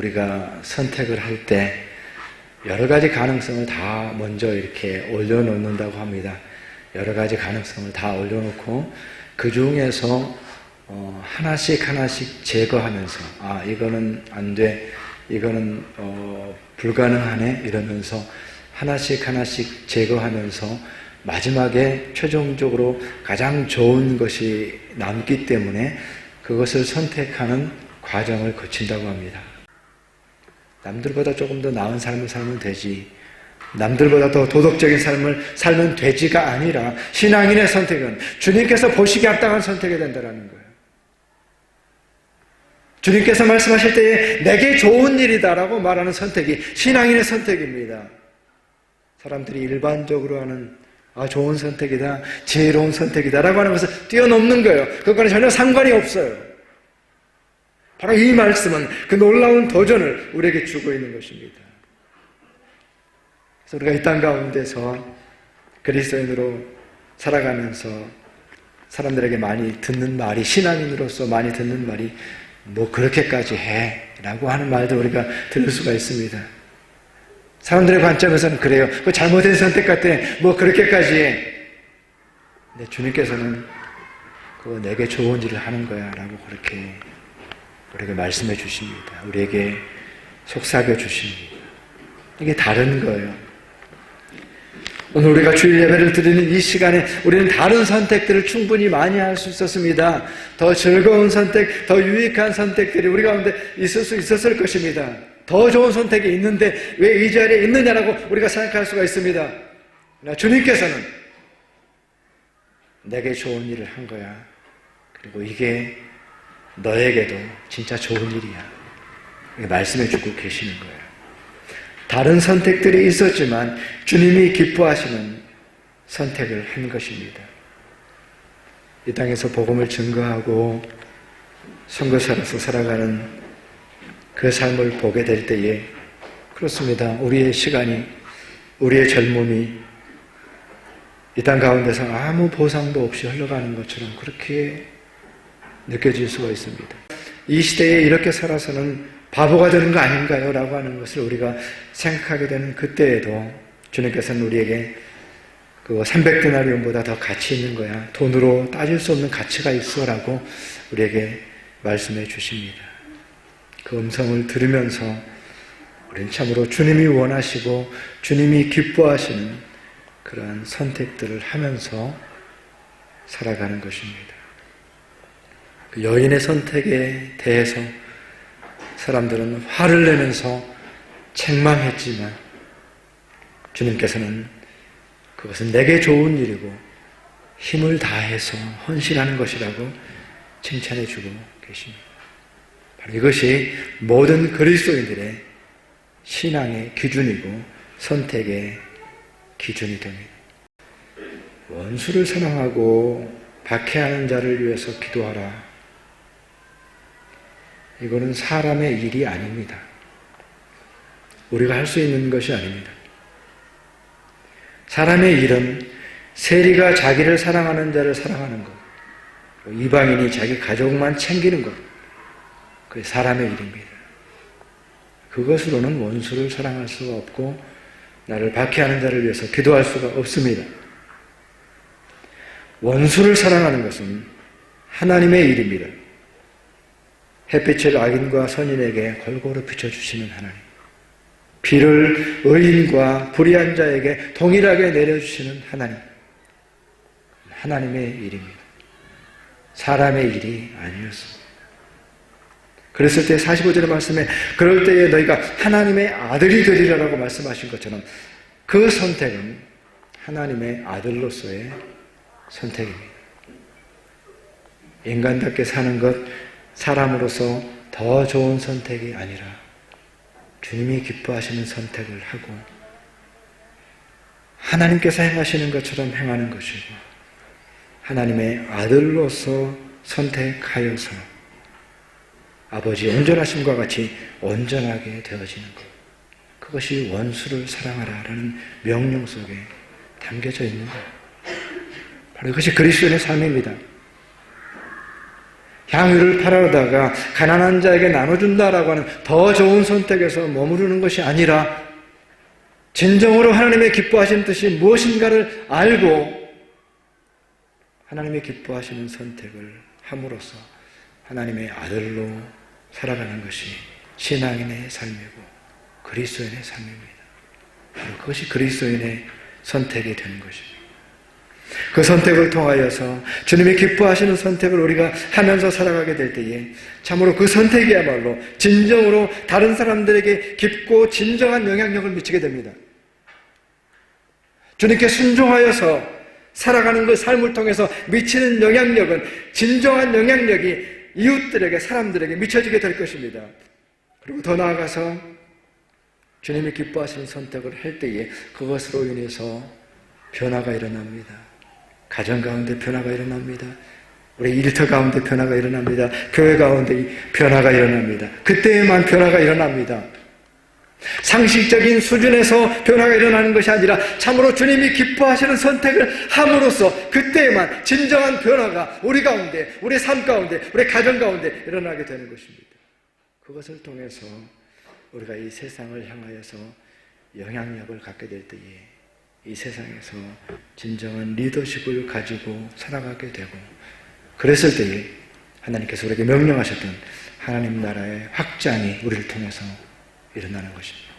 우리가 선택을 할 때 여러 가지 가능성을 다 먼저 이렇게 올려놓는다고 합니다. 여러 가지 가능성을 다 올려놓고 그 중에서 하나씩 제거하면서 이거는 안 돼, 이거는 불가능하네 이러면서 하나씩 제거하면서 마지막에 최종적으로 가장 좋은 것이 남기 때문에 그것을 선택하는 과정을 거친다고 합니다. 남들보다 조금 더 나은 삶을 살면 되지, 남들보다 더 도덕적인 삶을 살면 되지가 아니라 신앙인의 선택은 주님께서 보시기에 합당한 선택이 된다는 거예요. 주님께서 말씀하실 때에 내게 좋은 일이다라고 말하는 선택이 신앙인의 선택입니다. 사람들이 일반적으로 하는 좋은 선택이다, 지혜로운 선택이다 라고 하는 것을 뛰어넘는 거예요. 그것과는 전혀 상관이 없어요. 바로 이 말씀은 그 놀라운 도전을 우리에게 주고 있는 것입니다. 그래서 우리가 이 땅 가운데서 그리스도인으로 살아가면서 사람들에게 많이 듣는 말이, 신앙인으로서 많이 듣는 말이 뭐 그렇게까지 해 라고 하는 말도 우리가 들을 수가 있습니다. 사람들의 관점에서는 그래요. 그 잘못된 선택 같아. 뭐 그렇게까지 해. 근데 주님께서는 그거 내게 좋은 일을 하는 거야 라고 그렇게 우리에게 말씀해 주십니다. 우리에게 속삭여 주십니다. 이게 다른 거예요. 오늘 우리가 주일 예배를 드리는 이 시간에 우리는 다른 선택들을 충분히 많이 할 수 있었습니다. 더 즐거운 선택, 더 유익한 선택들이 우리 가운데 있을 수 있었을 것입니다. 더 좋은 선택이 있는데 왜 이 자리에 있느냐라고 우리가 생각할 수가 있습니다. 그러나 주님께서는 내게 좋은 일을 한 거야. 그리고 이게 너에게도 진짜 좋은 일이야. 이렇게 말씀해 주고 계시는 거예요. 다른 선택들이 있었지만 주님이 기뻐하시는 선택을 한 것입니다. 이 땅에서 복음을 증거하고 선교사로서 살아가는 그 삶을 보게 될 때에 그렇습니다. 우리의 시간이, 우리의 젊음이 이 땅 가운데서 아무 보상도 없이 흘러가는 것처럼 그렇게 느껴질 수가 있습니다. 이 시대에 이렇게 살아서는 바보가 되는 거 아닌가요? 라고 하는 것을 우리가 생각하게 되는 그때에도 주님께서는 우리에게 그 300데나리온보다 더 가치 있는 거야. 돈으로 따질 수 없는 가치가 있어 라고 우리에게 말씀해 주십니다. 그 음성을 들으면서 우리는 참으로 주님이 원하시고 주님이 기뻐하시는 그러한 선택들을 하면서 살아가는 것입니다. 그 여인의 선택에 대해서 사람들은 화를 내면서 책망했지만 주님께서는 그것은 내게 좋은 일이고 힘을 다해서 헌신하는 것이라고 칭찬해 주고 계십니다. 바로 이것이 모든 그리스도인들의 신앙의 기준이고 선택의 기준이 됩니다. 원수를 사랑하고 박해하는 자를 위해서 기도하라. 이거는 사람의 일이 아닙니다. 우리가 할 수 있는 것이 아닙니다. 사람의 일은 세리가 자기를 사랑하는 자를 사랑하는 것, 이방인이 자기 가족만 챙기는 것, 그게 사람의 일입니다. 그것으로는 원수를 사랑할 수가 없고 나를 박해하는 자를 위해서 기도할 수가 없습니다. 원수를 사랑하는 것은 하나님의 일입니다. 햇빛을 악인과 선인에게 골고루 비춰주시는 하나님, 비를 의인과 불의한 자에게 동일하게 내려주시는 하나님, 하나님의 일입니다. 사람의 일이 아니었습니다. 그랬을 때 45절의 말씀에 그럴 때에 너희가 하나님의 아들이 되리라고 말씀하신 것처럼 그 선택은 하나님의 아들로서의 선택입니다. 인간답게 사는 것, 사람으로서 더 좋은 선택이 아니라 주님이 기뻐하시는 선택을 하고 하나님께서 행하시는 것처럼 행하는 것이고 하나님의 아들로서 선택하여서 아버지의 온전하심과 같이 온전하게 되어지는 것, 그것이 원수를 사랑하라라는 명령 속에 담겨져 있는 것, 바로 이것이 그리스도인의 삶입니다. 향유를 팔아다가 가난한 자에게 나눠준다라고 하는 더 좋은 선택에서 머무르는 것이 아니라 진정으로 하나님의 기뻐하시는 뜻이 무엇인가를 알고 하나님의 기뻐하시는 선택을 함으로써 하나님의 아들로 살아가는 것이 신앙인의 삶이고 그리스도인의 삶입니다. 바로 그것이 그리스도인의 선택이 되는 것입니다. 그 선택을 통하여서 주님이 기뻐하시는 선택을 우리가 하면서 살아가게 될 때에 참으로 그 선택이야말로 진정으로 다른 사람들에게 깊고 진정한 영향력을 미치게 됩니다. 주님께 순종하여서 살아가는 그 삶을 통해서 미치는 영향력은 진정한 영향력이 이웃들에게, 사람들에게 미쳐지게 될 것입니다. 그리고 더 나아가서 주님이 기뻐하시는 선택을 할 때에 그것으로 인해서 변화가 일어납니다. 가정 가운데 변화가 일어납니다. 우리 일터 가운데 변화가 일어납니다. 교회 가운데 변화가 일어납니다. 그때에만 변화가 일어납니다. 상식적인 수준에서 변화가 일어나는 것이 아니라 참으로 주님이 기뻐하시는 선택을 함으로써 그때에만 진정한 변화가 우리 가운데, 우리 삶 가운데, 우리 가정 가운데 일어나게 되는 것입니다. 그것을 통해서 우리가 이 세상을 향하여서 영향력을 갖게 될 때에 이 세상에서 진정한 리더십을 가지고 살아가게 되고, 그랬을 때에 하나님께서 우리에게 명령하셨던 하나님 나라의 확장이 우리를 통해서 일어나는 것입니다.